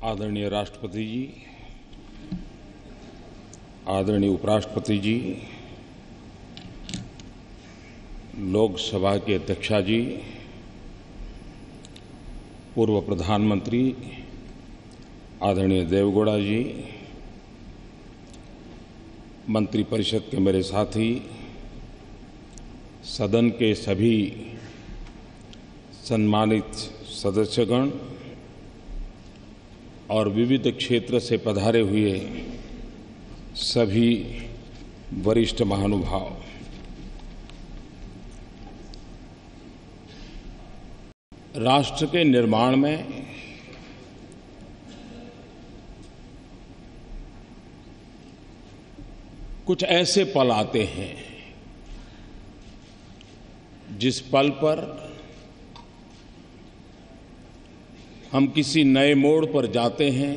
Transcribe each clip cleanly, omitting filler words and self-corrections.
आदरणीय राष्ट्रपति जी, आदरणीय उपराष्ट्रपति जी, लोकसभा के अध्यक्षा जी, पूर्व प्रधानमंत्री आदरणीय देवेगौड़ा जी, मंत्रिपरिषद के मेरे साथी, सदन के सभी सम्मानित सदस्यगण और विविध क्षेत्र से पधारे हुए सभी वरिष्ठ महानुभाव, राष्ट्र के निर्माण में कुछ ऐसे पल आते हैं जिस पल पर हम किसी नए मोड़ पर जाते हैं,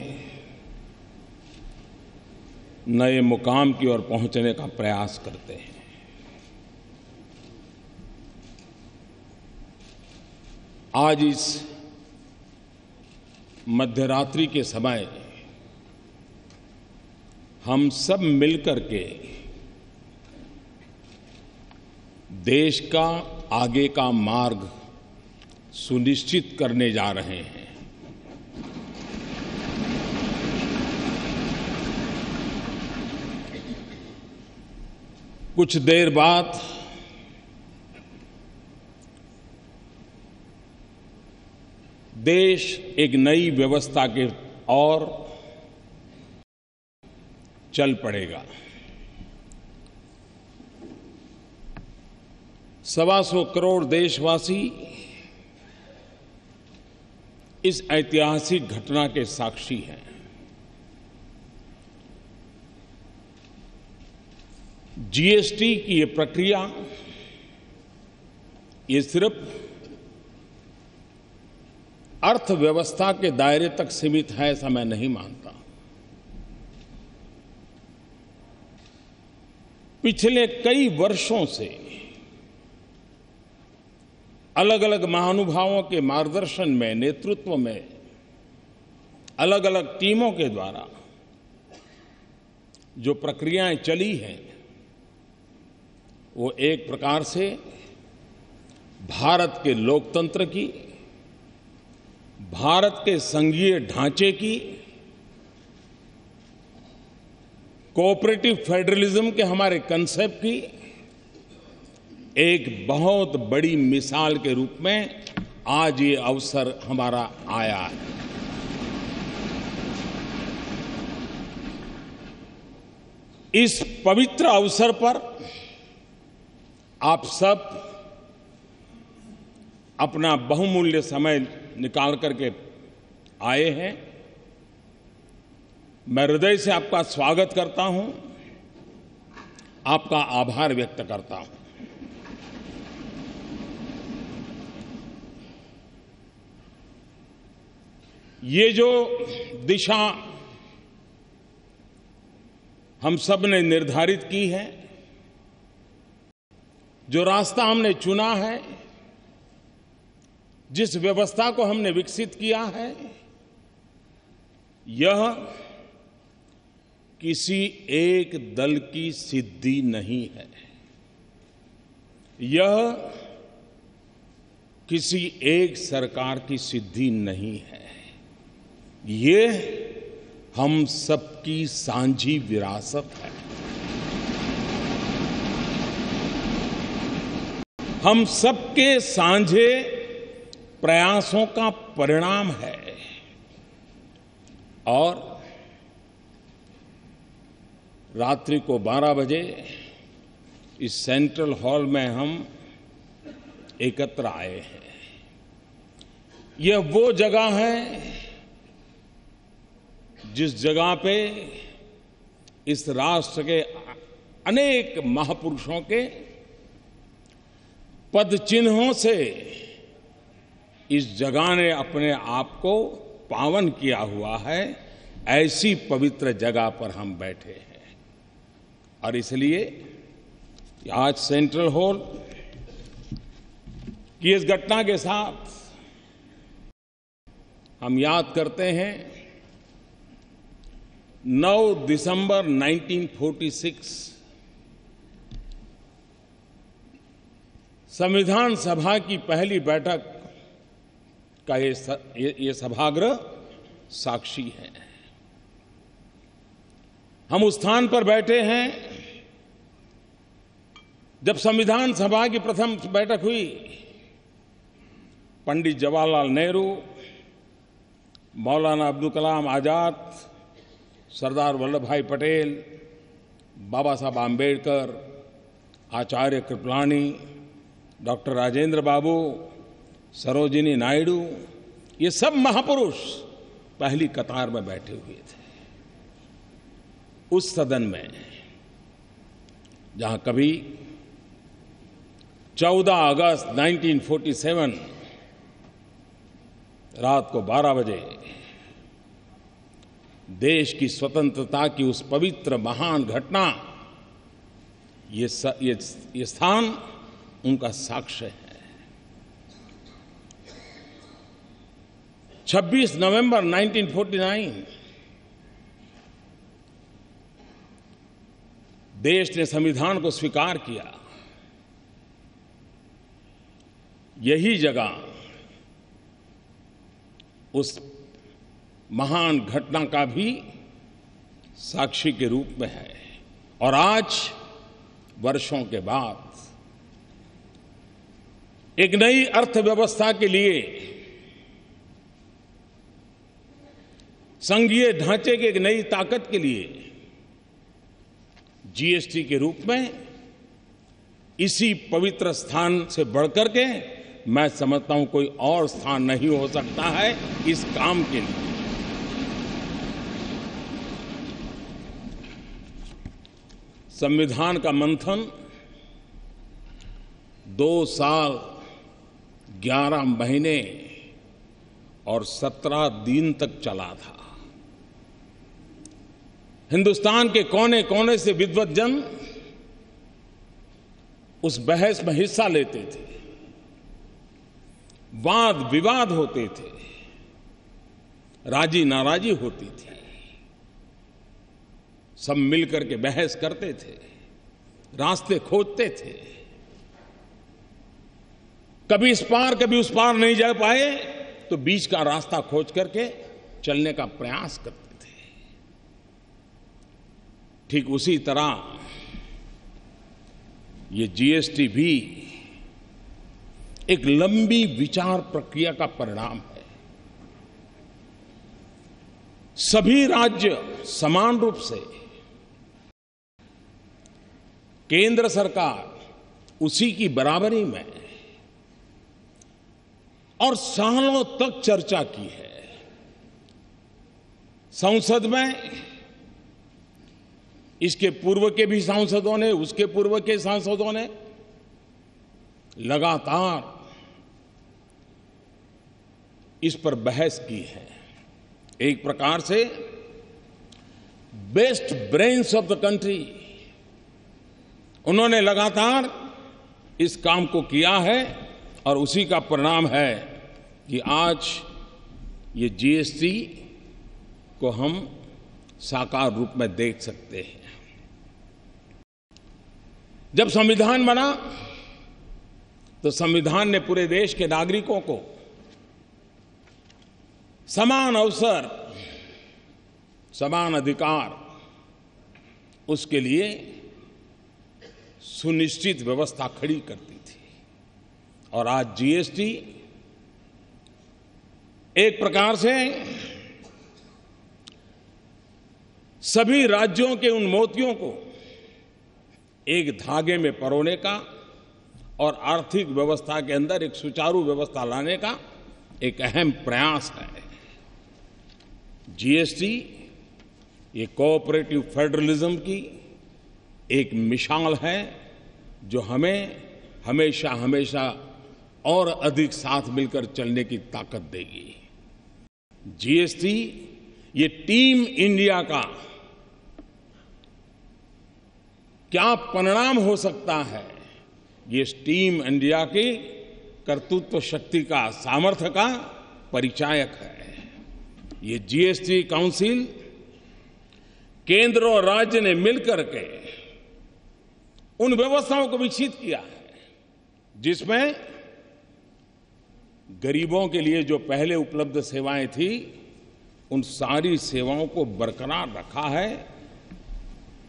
नए मुकाम की ओर पहुंचने का प्रयास करते हैं। आज इस मध्यरात्रि के समय हम सब मिलकर के देश का आगे का मार्ग सुनिश्चित करने जा रहे हैं। कुछ देर बाद देश एक नई व्यवस्था के ओर चल पड़ेगा। 125 करोड़ देशवासी इस ऐतिहासिक घटना के साक्षी हैं। जीएसटी की ये प्रक्रिया ये सिर्फ अर्थव्यवस्था के दायरे तक सीमित है, ऐसा मैं नहीं मानता। पिछले कई वर्षों से अलग अलग महानुभावों के मार्गदर्शन में, नेतृत्व में, अलग अलग टीमों के द्वारा जो प्रक्रियाएं चली हैं, वो एक प्रकार से भारत के लोकतंत्र की, भारत के संघीय ढांचे की, कोऑपरेटिव फेडरलिज्म के हमारे कंसेप्ट की एक बहुत बड़ी मिसाल के रूप में आज ये अवसर हमारा आया है। इस पवित्र अवसर पर आप सब अपना बहुमूल्य समय निकाल करके आए हैं। मैं हृदय से आपका स्वागत करता हूं, आपका आभार व्यक्त करता हूं। ये जो दिशा हम सब ने निर्धारित की है, जो रास्ता हमने चुना है, जिस व्यवस्था को हमने विकसित किया है, यह किसी एक दल की सिद्धि नहीं है। यह किसी एक सरकार की सिद्धि नहीं है। ये हम सबकी साझी विरासत है। हम सबके साझे प्रयासों का परिणाम है। और रात्रि को 12 बजे इस सेंट्रल हॉल में हम एकत्र आए हैं। यह वो जगह है जिस जगह पे इस राष्ट्र के अनेक महापुरुषों के पद चिन्हों से इस जगह ने अपने आप को पावन किया हुआ है। ऐसी पवित्र जगह पर हम बैठे हैं और इसलिए आज सेंट्रल हॉल की इस घटना के साथ हम याद करते हैं 9 दिसंबर 1946 संविधान सभा की पहली बैठक का ये सभागृह साक्षी है। हम उस स्थान पर बैठे हैं जब संविधान सभा की प्रथम बैठक हुई। पंडित जवाहरलाल नेहरू, मौलाना अब्दुल कलाम आजाद, सरदार वल्लभ भाई पटेल, बाबा साहब आम्बेडकर, आचार्य कृपलानी, डॉक्टर राजेंद्र बाबू, सरोजिनी नायडू, ये सब महापुरुष पहली कतार में बैठे हुए थे। उस सदन में जहां कभी 14 अगस्त 1947 रात को 12 बजे देश की स्वतंत्रता की उस पवित्र महान घटना, ये स्थान उनका साक्ष्य है। 26 नवंबर 1949 देश ने संविधान को स्वीकार किया। यही जगह उस महान घटना का भी साक्षी के रूप में है। और आज वर्षों के बाद एक नई अर्थव्यवस्था के लिए, संघीय ढांचे की एक नई ताकत के लिए जीएसटी के रूप में इसी पवित्र स्थान से बढ़कर के मैं समझता हूं कोई और स्थान नहीं हो सकता है इस काम के लिए। संविधान का मंथन 2 साल 11 महीने और 17 दिन तक चला था। हिंदुस्तान के कोने कोने से विद्वत जन उस बहस में हिस्सा लेते थे, वाद विवाद होते थे, राजी नाराजी होती थी, सब मिलकर के बहस करते थे, रास्ते खोजते थे। कभी इस पार कभी उस पार नहीं जा पाए तो बीच का रास्ता खोज करके चलने का प्रयास करते थे। ठीक उसी तरह ये जीएसटी भी एक लंबी विचार प्रक्रिया का परिणाम है। सभी राज्य समान रूप से, केंद्र सरकार उसी की बराबरी में और सालों तक चर्चा की है। संसद में इसके पूर्व के भी सांसदों ने, उसके पूर्व के सांसदों ने लगातार इस पर बहस की है। एक प्रकार से best brains of the country उन्होंने लगातार इस काम को किया है और उसी का परिणाम है कि आज ये जीएसटी को हम साकार रूप में देख सकते हैं। जब संविधान बना तो संविधान ने पूरे देश के नागरिकों को समान अवसर, समान अधिकार, उसके लिए सुनिश्चित व्यवस्था खड़ी करती थी। और आज जीएसटी एक प्रकार से सभी राज्यों के उन मोतियों को एक धागे में परोने का और आर्थिक व्यवस्था के अंदर एक सुचारू व्यवस्था लाने का एक अहम प्रयास है। जीएसटी ये कोऑपरेटिव फेडरलिज्म की एक मिसाल है जो हमें हमेशा हमेशा और अधिक साथ मिलकर चलने की ताकत देगी। जीएसटी ये टीम इंडिया का क्या परिणाम हो सकता है, ये टीम इंडिया की कर्तृत्व शक्ति का, सामर्थ्य का परिचायक है। ये जीएसटी काउंसिल केंद्र और राज्य ने मिलकर के उन व्यवस्थाओं को विकसित किया है जिसमें गरीबों के लिए जो पहले उपलब्ध सेवाएं थी उन सारी सेवाओं को बरकरार रखा है।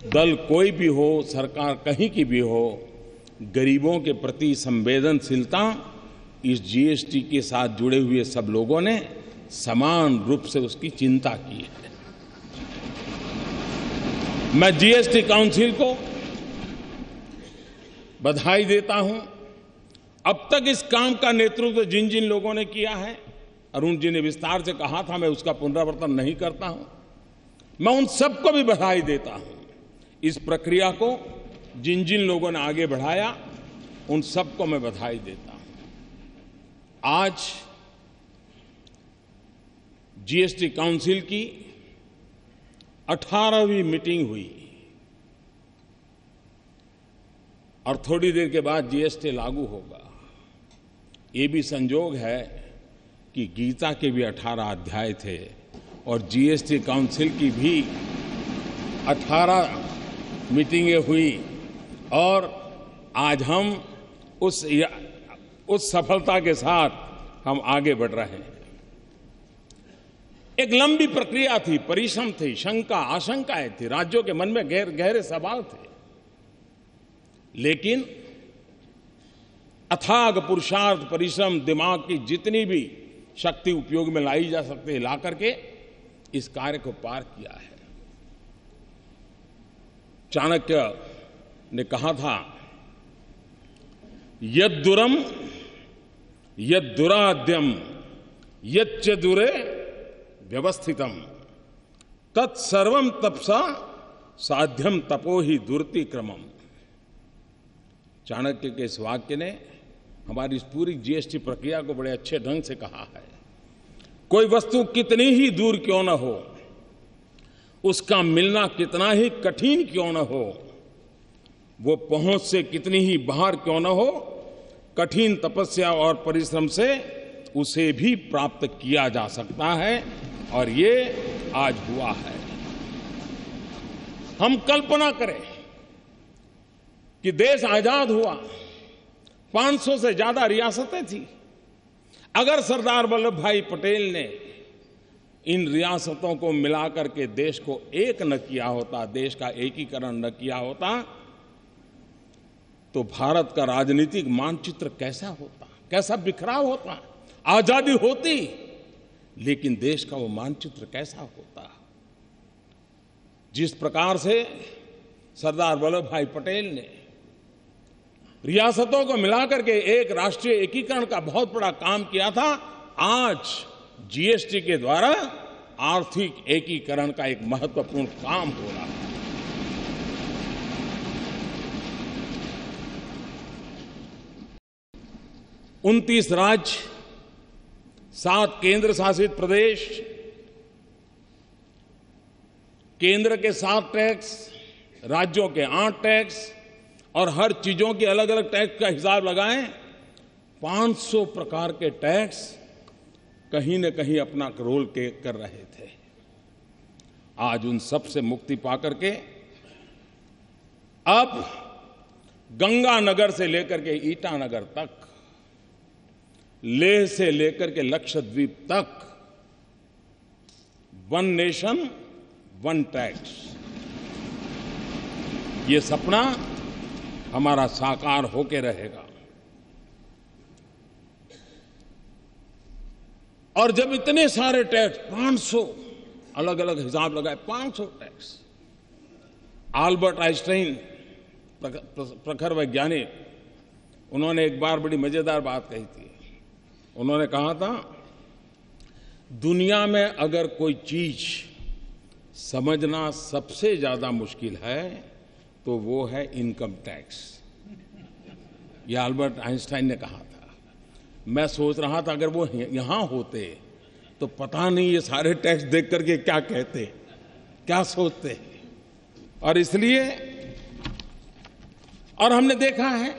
दल कोई भी हो, सरकार कहीं की भी हो, गरीबों के प्रति संवेदनशीलता इस जीएसटी के साथ जुड़े हुए सब लोगों ने समान रूप से उसकी चिंता की है। मैं जीएसटी काउंसिल को बधाई देता हूं। अब तक इस काम का नेतृत्व जिन जिन लोगों ने किया है, अरुण जी ने विस्तार से कहा था, मैं उसका पुनरावर्तन नहीं करता हूं। मैं उन सबको भी बधाई देता हूं। इस प्रक्रिया को जिन जिन लोगों ने आगे बढ़ाया उन सबको मैं बधाई देता हूं। आज जीएसटी काउंसिल की 18वीं मीटिंग हुई और थोड़ी देर के बाद जीएसटी लागू होगा। ये भी संयोग है कि गीता के भी 18 अध्याय थे और जीएसटी काउंसिल की भी 18 मीटिंगें हुई और आज हम उस सफलता के साथ हम आगे बढ़ रहे हैं। एक लंबी प्रक्रिया थी, परिश्रम थी, शंका आशंकाएं थी, राज्यों के मन में गहरे सवाल थे, लेकिन अथाग पुरुषार्थ, परिश्रम, दिमाग की जितनी भी शक्ति उपयोग में लाई जा सकती है ला करके इस कार्य को पार किया है। चाणक्य ने कहा था, यद्दुरम यद्दुराद्यम यच्च दुरे व्यवस्थितम तत्सर्वम तपसा साध्यम तपो ही दुर्ति क्रमम। चाणक्य के इस वाक्य ने हमारी इस पूरी जीएसटी प्रक्रिया को बड़े अच्छे ढंग से कहा है। कोई वस्तु कितनी ही दूर क्यों न हो, उसका मिलना कितना ही कठिन क्यों न हो, वो पहुंच से कितनी ही बाहर क्यों न हो, कठिन तपस्या और परिश्रम से उसे भी प्राप्त किया जा सकता है और ये आज हुआ है। हम कल्पना करें कि देश आजाद हुआ, 500 से ज्यादा रियासतें थी। अगर सरदार वल्लभ भाई पटेल ने इन रियासतों को मिलाकर के देश को एक न किया होता, देश का एकीकरण न किया होता, तो भारत का राजनीतिक मानचित्र कैसा होता, कैसा बिखराव होता। आजादी होती लेकिन देश का वो मानचित्र कैसा होता। जिस प्रकार से सरदार वल्लभ भाई पटेल ने रियासतों को मिलाकर के एक राष्ट्रीय एकीकरण का बहुत बड़ा काम किया था, आज जीएसटी के द्वारा आर्थिक एकीकरण का एक महत्वपूर्ण काम हो रहा है। उनतीस राज्य, 7 केंद्र शासित प्रदेश, केंद्र के 7 टैक्स, राज्यों के 8 टैक्स और हर चीजों के अलग अलग टैक्स का हिसाब लगाएं, 500 प्रकार के टैक्स कहीं न कहीं अपना रोल कर रहे थे। आज उन सब से मुक्ति पाकर के अब गंगानगर से लेकर के ईटानगर तक, लेह से लेकर के लक्षद्वीप तक, वन नेशन वन टैक्स, ये सपना हमारा साकार होके रहेगा। और जब इतने सारे टैक्स, 500 अलग अलग हिसाब लगाए, 500 टैक्स। आल्बर्ट आइंस्टाइन प्रखर वैज्ञानिक, उन्होंने एक बार बड़ी मजेदार बात कही थी। उन्होंने कहा था, दुनिया में अगर कोई चीज समझना सबसे ज्यादा मुश्किल है तो वो है इनकम टैक्स। ये अल्बर्ट आइंस्टाइन ने कहा था। मैं सोच रहा था अगर वो यहां होते तो पता नहीं ये सारे टैक्स देख करके क्या कहते, क्या सोचते। और इसलिए, और हमने देखा है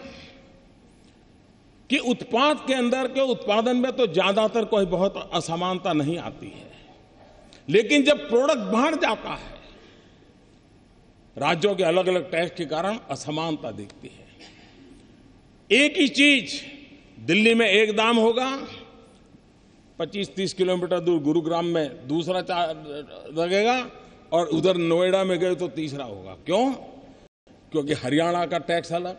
कि उत्पाद के अंदर के उत्पादन में तो ज्यादातर कोई बहुत असमानता नहीं आती है, लेकिन जब प्रोडक्ट बाहर जाता है राज्यों के अलग अलग टैक्स के कारण असमानता दिखती है। एक ही चीज दिल्ली में एक दाम होगा, 25-30 किलोमीटर दूर गुरुग्राम में दूसरा लगेगा, और उधर नोएडा में गए तो तीसरा होगा। क्यों? क्योंकि हरियाणा का टैक्स अलग,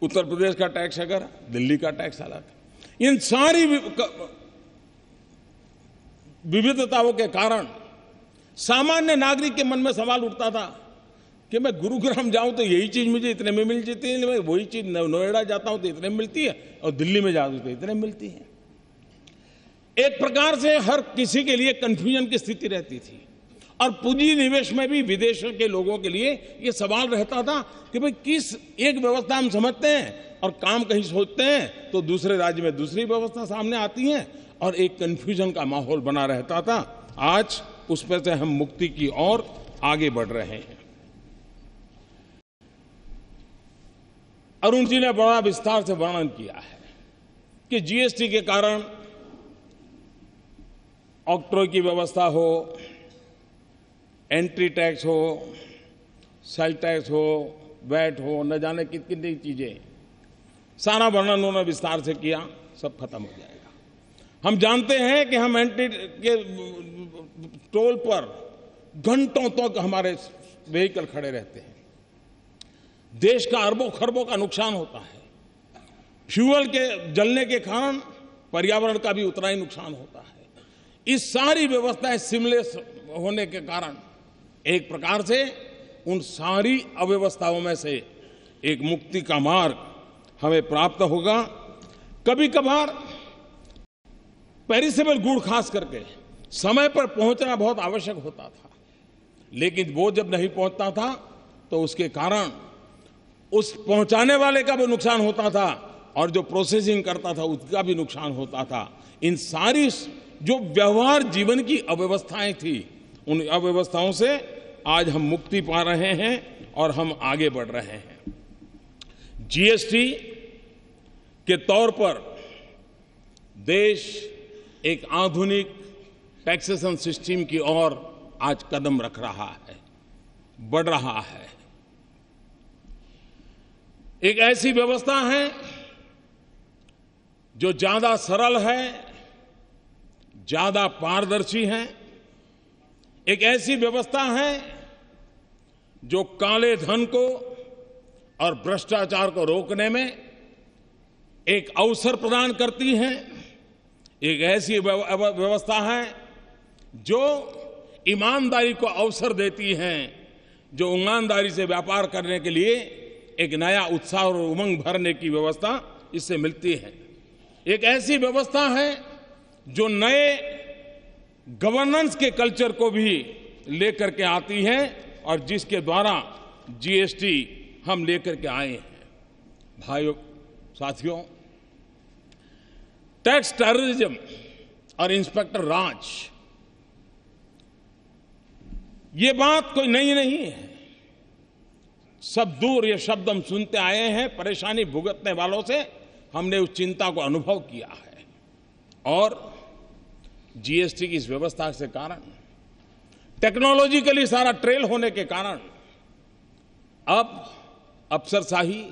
उत्तर प्रदेश का टैक्स अलग, दिल्ली का टैक्स अलग। इन सारी विविधताओं के कारण सामान्य नागरिक के मन में सवाल उठता था कि मैं गुरुग्राम जाऊं तो यही चीज मुझे इतने में मिल जाती है, मैं वही चीज नोएडा जाता हूं तो इतने में मिलती है, और दिल्ली में जाता हूं तो इतने में मिलती है। एक प्रकार से हर किसी के लिए कंफ्यूजन की स्थिति रहती थी। और पूंजी निवेश में भी विदेशों के लोगों के लिए ये सवाल रहता था कि भाई किस एक व्यवस्था हम समझते हैं और काम कहीं सोचते हैं तो दूसरे राज्य में दूसरी व्यवस्था सामने आती है, और एक कंफ्यूजन का माहौल बना रहता था। आज उसमें से हम मुक्ति की ओर आगे बढ़ रहे हैं। अरुण जी ने बड़ा विस्तार से वर्णन किया है कि जीएसटी के कारण ऑक्ट्रॉय की व्यवस्था हो, एंट्री टैक्स हो, सेल टैक्स हो, वैट हो, न जाने कितनी चीजें, सारा वर्णन उन्होंने विस्तार से किया, सब खत्म हो जाएगा। हम जानते हैं कि हम एंट्री के टोल पर घंटों तक हमारे व्हीकल खड़े रहते हैं, देश का अरबों खरबों का नुकसान होता है। फ्यूल के जलने के कारण पर्यावरण का भी उतना ही नुकसान होता है। इस सारी व्यवस्थाएं सिमलेस होने के कारण एक प्रकार से उन सारी अव्यवस्थाओं में से एक मुक्ति का मार्ग हमें प्राप्त होगा। कभी कभार पेरिसेबल गुड़ खास करके समय पर पहुंचना बहुत आवश्यक होता था, लेकिन वो जब नहीं पहुंचता था तो उसके कारण उस पहुंचाने वाले का भी नुकसान होता था और जो प्रोसेसिंग करता था उसका भी नुकसान होता था। इन सारी जो व्यवहार जीवन की अव्यवस्थाएं थी, उन अव्यवस्थाओं से आज हम मुक्ति पा रहे हैं और हम आगे बढ़ रहे हैं। जीएसटी के तौर पर देश एक आधुनिक टैक्सेशन सिस्टम की ओर आज कदम रख रहा है, बढ़ रहा है। एक ऐसी व्यवस्था है जो ज्यादा सरल है, ज्यादा पारदर्शी है। एक ऐसी व्यवस्था है जो काले धन को और भ्रष्टाचार को रोकने में एक अवसर प्रदान करती है। एक ऐसी व्यवस्था है जो ईमानदारी को अवसर देती है, जो ईमानदारी से व्यापार करने के लिए एक नया उत्साह और उमंग भरने की व्यवस्था इससे मिलती है। एक ऐसी व्यवस्था है जो नए गवर्नेंस के कल्चर को भी लेकर के आती है और जिसके द्वारा जीएसटी हम लेकर के आए हैं। भाइयों साथियों, टैक्स टेररिज्म और इंस्पेक्टर राज, ये बात कोई नई नहीं है। सब दूर ये शब्द हम सुनते आए हैं। परेशानी भुगतने वालों से हमने उस चिंता को अनुभव किया है, और जीएसटी की इस व्यवस्था के कारण, टेक्नोलॉजिकली सारा ट्रेल होने के कारण अब अफसरशाही,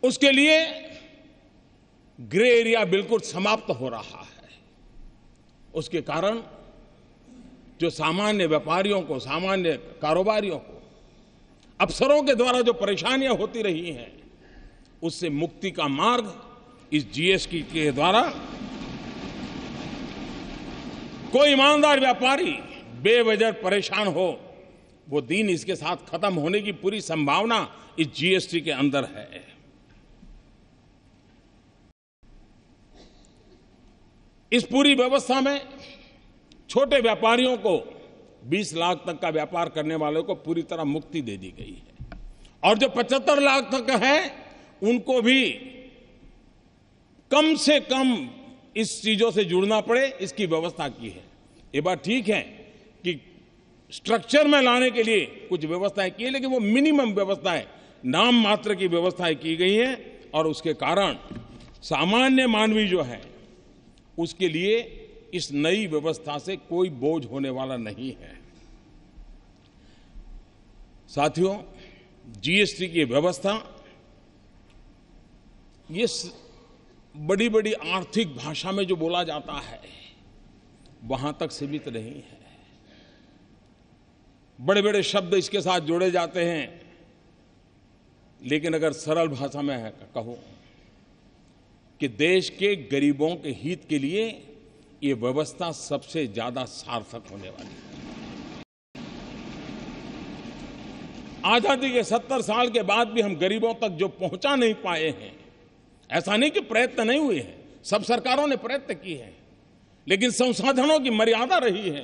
उसके लिए ग्रे एरिया बिल्कुल समाप्त हो रहा है। उसके कारण जो सामान्य व्यापारियों को, सामान्य कारोबारियों को, अफसरों के द्वारा जो परेशानियां होती रही हैं, उससे मुक्ति का मार्ग इस जीएसटी के द्वारा कोई ईमानदार व्यापारी बेवजह परेशान हो, वो दिन इसके साथ खत्म होने की पूरी संभावना इस जीएसटी के अंदर है। इस पूरी व्यवस्था में छोटे व्यापारियों को 20 लाख तक का व्यापार करने वालों को पूरी तरह मुक्ति दे दी गई है, और जो 75 लाख तक है उनको भी कम से कम इस चीजों से जुड़ना पड़े, इसकी व्यवस्था की है। ये बात ठीक है कि स्ट्रक्चर में लाने के लिए कुछ व्यवस्थाएं की है, लेकिन वो मिनिमम व्यवस्थाएं, नाम मात्र की व्यवस्थाएं की गई हैं, और उसके कारण सामान्य मानवी जो है उसके लिए इस नई व्यवस्था से कोई बोझ होने वाला नहीं है। साथियों, जीएसटी की व्यवस्था ये बड़ी-बड़ी आर्थिक भाषा में जो बोला जाता है वहां तक सीमित नहीं है। बड़े-बड़े शब्द इसके साथ जोड़े जाते हैं, लेकिन अगर सरल भाषा में कहूं कि देश के गरीबों के हित के लिए ये व्यवस्था सबसे ज्यादा सार्थक होने वाली है। आजादी के 70 साल के बाद भी हम गरीबों तक जो पहुंचा नहीं पाए हैं, ऐसा नहीं कि प्रयत्न नहीं हुए हैं, सब सरकारों ने प्रयत्न किए हैं, लेकिन संसाधनों की मर्यादा रही है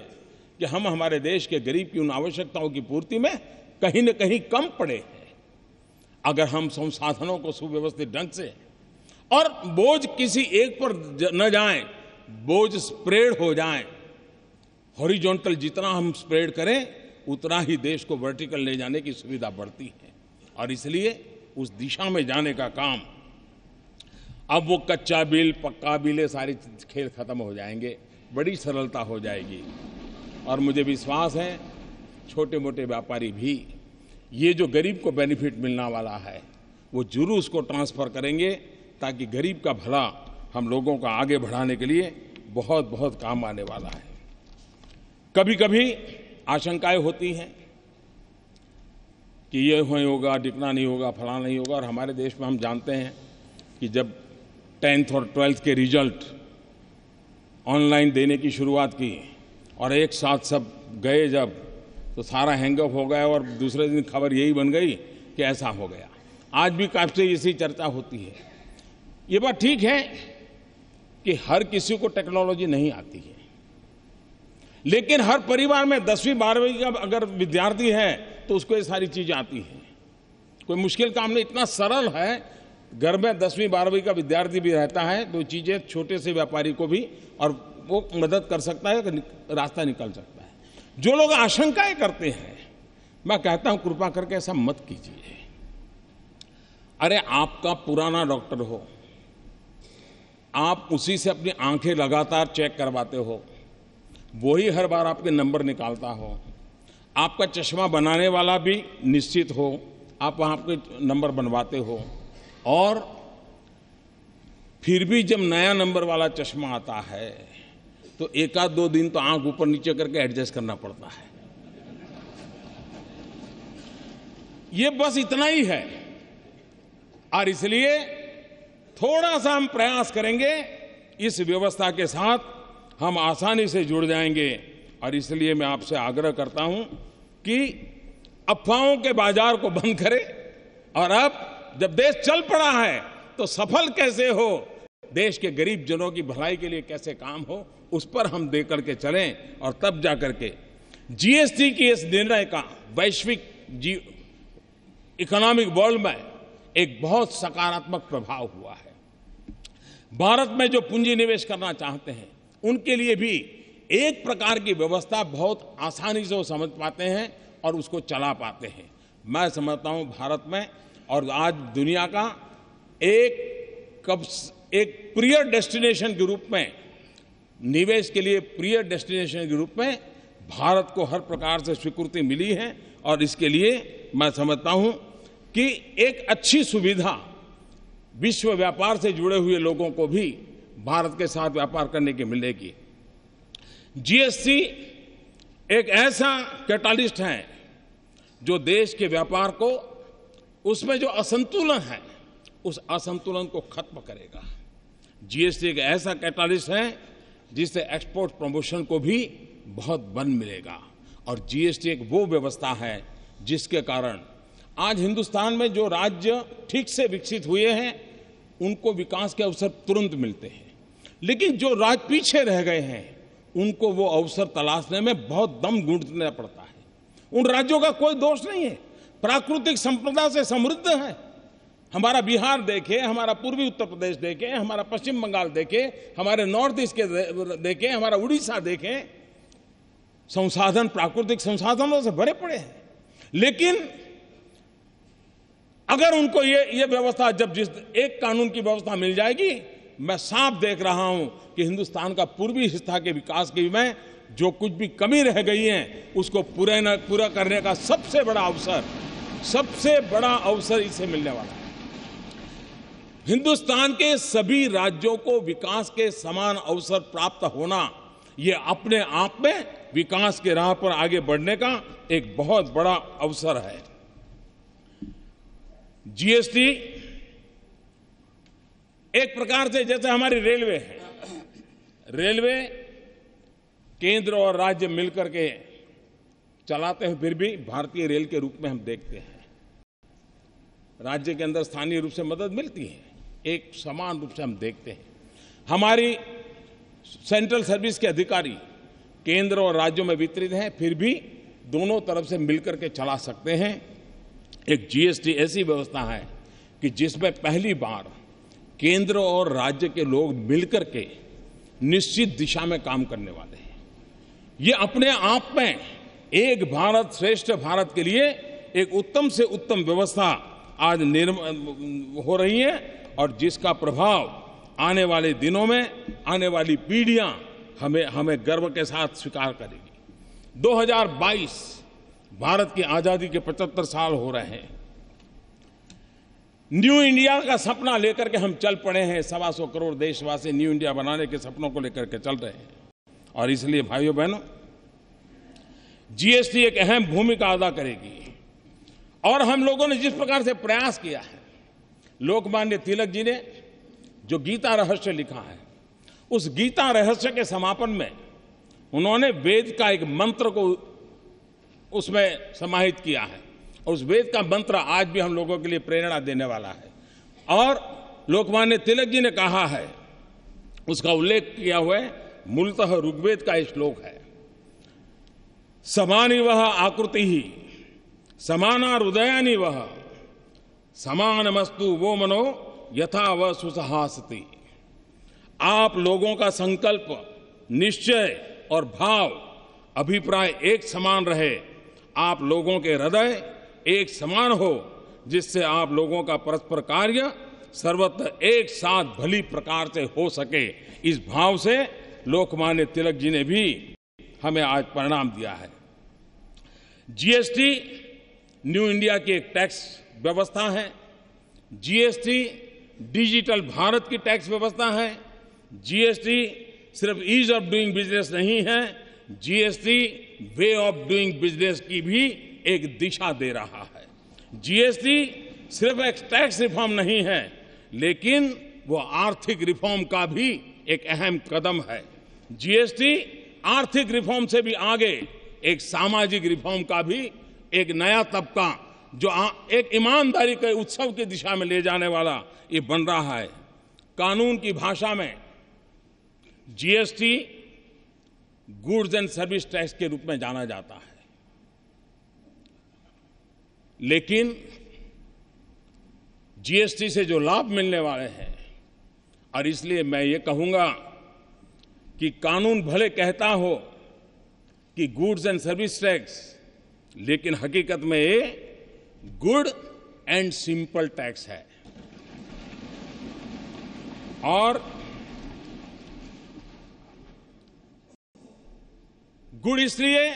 कि हम हमारे देश के गरीब की उन आवश्यकताओं की पूर्ति में कहीं न कहीं कम पड़े हैं। अगर हम संसाधनों को सुव्यवस्थित ढंग से, और बोझ किसी एक पर न जाए, बोझ स्प्रेड हो जाए, हॉरिजॉन्टल जितना हम स्प्रेड करें उतना ही देश को वर्टिकल ले जाने की सुविधा बढ़ती है। और इसलिए उस दिशा में जाने का काम, अब वो कच्चा बिल पक्का बिल ये सारी खेल खत्म हो जाएंगे, बड़ी सरलता हो जाएगी। और मुझे विश्वास है छोटे मोटे व्यापारी भी ये जो गरीब को बेनिफिट मिलने वाला है वो जरूर उसको ट्रांसफर करेंगे, ताकि गरीब का भला हम लोगों को आगे बढ़ाने के लिए बहुत बहुत काम आने वाला है। कभी कभी आशंकाएं होती हैं कि ये होगा, डिकना नहीं होगा, फलाना नहीं होगा। और हमारे देश में हम जानते हैं कि जब 10th और 12th के रिजल्ट ऑनलाइन देने की शुरुआत की और एक साथ सब गए जब, तो सारा हैंगअप हो गया और दूसरे दिन खबर यही बन गई कि ऐसा हो गया। आज भी काफी इसी चर्चा होती है। ये बात ठीक है कि हर किसी को टेक्नोलॉजी नहीं आती है, लेकिन हर परिवार में 10वीं 12वीं का अगर विद्यार्थी है तो उसको ये सारी चीजें आती हैं। कोई मुश्किल काम नहीं, इतना सरल है। घर में 10वीं 12वीं का विद्यार्थी भी रहता है तो चीजें छोटे से व्यापारी को भी, और वो मदद कर सकता है, रास्ता निकल सकता है। जो लोग आशंकाएं करते हैं, मैं कहता हूं कृपा करके ऐसा मत कीजिए। अरे आपका पुराना डॉक्टर हो, आप उसी से अपनी आंखें लगातार चेक करवाते हो, वही हर बार आपके नंबर निकालता हो, आपका चश्मा बनाने वाला भी निश्चित हो, आप वहां पे नंबर बनवाते हो, और फिर भी जब नया नंबर वाला चश्मा आता है तो एक आध 2 दिन तो आंख ऊपर नीचे करके एडजस्ट करना पड़ता है। ये बस इतना ही है। और इसलिए थोड़ा सा हम प्रयास करेंगे, इस व्यवस्था के साथ हम आसानी से जुड़ जाएंगे। और इसलिए मैं आपसे आग्रह करता हूं कि अफवाहों के बाजार को बंद करें, और अब जब देश चल पड़ा है तो सफल कैसे हो, देश के गरीब जनों की भलाई के लिए कैसे काम हो, उस पर हम दे करके चलें। और तब जाकर के जीएसटी की इस निर्णय का वैश्विक इकोनॉमिक वर्ल्ड में एक बहुत सकारात्मक प्रभाव हुआ है। भारत में जो पूंजी निवेश करना चाहते हैं उनके लिए भी एक प्रकार की व्यवस्था बहुत आसानी से वो समझ पाते हैं और उसको चला पाते हैं। मैं समझता हूं भारत में और आज दुनिया का एक प्रिय डेस्टिनेशन के रूप में, निवेश के लिए प्रिय डेस्टिनेशन के रूप में भारत को हर प्रकार से स्वीकृति मिली है। और इसके लिए मैं समझता हूं कि एक अच्छी सुविधा विश्व व्यापार से जुड़े हुए लोगों को भी भारत के साथ व्यापार करने की मिलेगी। जीएसटी एक ऐसा कैटालिस्ट है जो देश के व्यापार को, उसमें जो असंतुलन है उस असंतुलन को खत्म करेगा। जीएसटी एक ऐसा कैटालिस्ट है जिससे एक्सपोर्ट प्रमोशन को भी बहुत बल मिलेगा। और जीएसटी एक वो व्यवस्था है जिसके कारण आज हिंदुस्तान में जो राज्य ठीक से विकसित हुए हैं उनको विकास के अवसर तुरंत मिलते हैं, लेकिन जो राज्य पीछे रह गए हैं उनको वो अवसर तलाशने में बहुत दम गूंथना पड़ता है। उन राज्यों का कोई दोष नहीं है, प्राकृतिक संपदा से समृद्ध है। हमारा बिहार देखें, हमारा पूर्वी उत्तर प्रदेश देखें, हमारा पश्चिम बंगाल देखें, हमारे नॉर्थ ईस्ट के देखें, हमारा उड़ीसा देखें, संसाधन प्राकृतिक संसाधनों से भरे पड़े हैं। लेकिन अगर उनको ये व्यवस्था, जब जिस एक कानून की व्यवस्था मिल जाएगी, मैं साफ देख रहा हूं कि हिंदुस्तान का पूर्वी हिस्सा के विकास की में जो कुछ भी कमी रह गई है उसको पूरा करने का सबसे बड़ा अवसर इससे मिलने वाला है। हिंदुस्तान के सभी राज्यों को विकास के समान अवसर प्राप्त होना, ये अपने आप में विकास के राह पर आगे बढ़ने का एक बहुत बड़ा अवसर है। जीएसटी एक प्रकार से जैसे हमारी रेलवे है, रेलवे केंद्र और राज्य मिलकर के चलाते हैं, फिर भी भारतीय रेल के रूप में हम देखते हैं। राज्य के अंदर स्थानीय रूप से मदद मिलती है, एक समान रूप से हम देखते हैं। हमारी सेंट्रल सर्विस के अधिकारी केंद्र और राज्यों में वितरित हैं, फिर भी दोनों तरफ से मिलकर के चला सकते हैं। एक जीएसटी ऐसी व्यवस्था है कि जिसमें पहली बार केंद्र और राज्य के लोग मिलकर के निश्चित दिशा में काम करने वाले हैं। ये अपने आप में एक भारत श्रेष्ठ भारत के लिए एक उत्तम से उत्तम व्यवस्था आज हो रही है और जिसका प्रभाव आने वाले दिनों में आने वाली पीढ़ियां हमें गर्व के साथ स्वीकार करेगी। 2022 भारत की आजादी के 75 साल हो रहे हैं। न्यू इंडिया का सपना लेकर के हम चल पड़े हैं। 125 करोड़ देशवासी न्यू इंडिया बनाने के सपनों को लेकर के चल रहे हैं और इसलिए भाइयों बहनों, जीएसटी एक अहम भूमिका अदा करेगी। और हम लोगों ने जिस प्रकार से प्रयास किया है, लोकमान्य तिलक जी ने जो गीता रहस्य लिखा है, उस गीता रहस्य के समापन में उन्होंने वेद का एक मंत्र को उसमें समाहित किया है और उस वेद का मंत्र आज भी हम लोगों के लिए प्रेरणा देने वाला है। और लोकमान्य तिलक जी ने कहा है, उसका उल्लेख किया हुआ है, मूलतः ऋग्वेद का एक श्लोक है, समानी वह आकृति ही समाना हृदयानि वह समानमस्तु वो मनो यथा वह सुसहासति। आप लोगों का संकल्प, निश्चय और भाव, अभिप्राय एक समान रहे, आप लोगों के हृदय एक समान हो, जिससे आप लोगों का परस्पर कार्य सर्वत्र एक साथ भली प्रकार से हो सके। इस भाव से लोकमान्य तिलक जी ने भी हमें आज परिणाम दिया है। जीएसटी न्यू इंडिया की एक टैक्स व्यवस्था है। जीएसटी डिजिटल भारत की टैक्स व्यवस्था है। जीएसटी सिर्फ ईज ऑफ डूइंग बिजनेस नहीं है, GST way of doing business की भी एक दिशा दे रहा है। जीएसटी सिर्फ एक टैक्स रिफॉर्म नहीं है, लेकिन वो आर्थिक रिफॉर्म का भी एक अहम कदम है। जीएसटी आर्थिक रिफॉर्म से भी आगे एक सामाजिक रिफॉर्म का भी एक नया तबका, जो एक ईमानदारी के उत्सव की दिशा में ले जाने वाला ये बन रहा है। कानून की भाषा में GST goods and service tax के रूप में जाना जाता है, लेकिन जीएसटी से जो लाभ मिलने वाले हैं, और इसलिए मैं ये कहूंगा कि कानून भले कहता हो कि गुड्स एंड सर्विस टैक्स, लेकिन हकीकत में ये गुड एंड सिंपल टैक्स है। और गुड इसलिए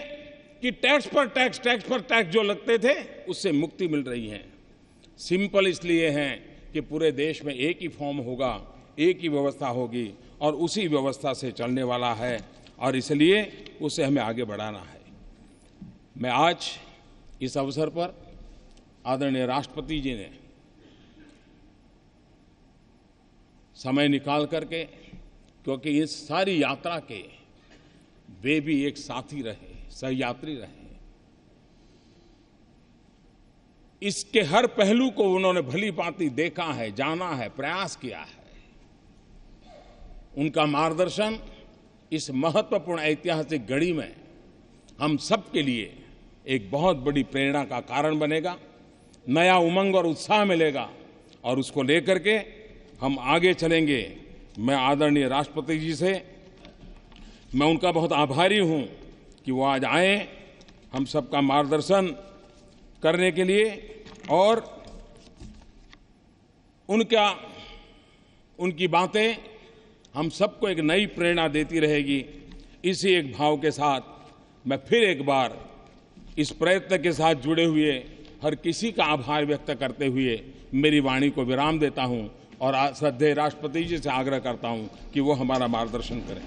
कि टैक्स पर टैक्स जो लगते थे उससे मुक्ति मिल रही है। सिंपल इसलिए है कि पूरे देश में एक ही फॉर्म होगा, एक ही व्यवस्था होगी और उसी व्यवस्था से चलने वाला है और इसलिए उसे हमें आगे बढ़ाना है। मैं आज इस अवसर पर आदरणीय राष्ट्रपति जी ने समय निकाल करके, क्योंकि इस सारी यात्रा के वे भी एक साथी रहे, सहयात्री रहे, इसके हर पहलू को उन्होंने भली भांति देखा है, जाना है, प्रयास किया है। उनका मार्गदर्शन इस महत्वपूर्ण ऐतिहासिक घड़ी में हम सब के लिए एक बहुत बड़ी प्रेरणा का कारण बनेगा। नया उमंग और उत्साह मिलेगा और उसको लेकर के हम आगे चलेंगे। मैं आदरणीय राष्ट्रपति जी से मैं उनका बहुत आभारी हूं कि वो आज आए हम सबका मार्गदर्शन करने के लिए, और उनकी बातें हम सबको एक नई प्रेरणा देती रहेगी। इसी एक भाव के साथ मैं फिर एक बार इस प्रयत्न के साथ जुड़े हुए हर किसी का आभार व्यक्त करते हुए मेरी वाणी को विराम देता हूं और श्रद्धेय राष्ट्रपति जी से आग्रह करता हूं कि वो हमारा मार्गदर्शन करें।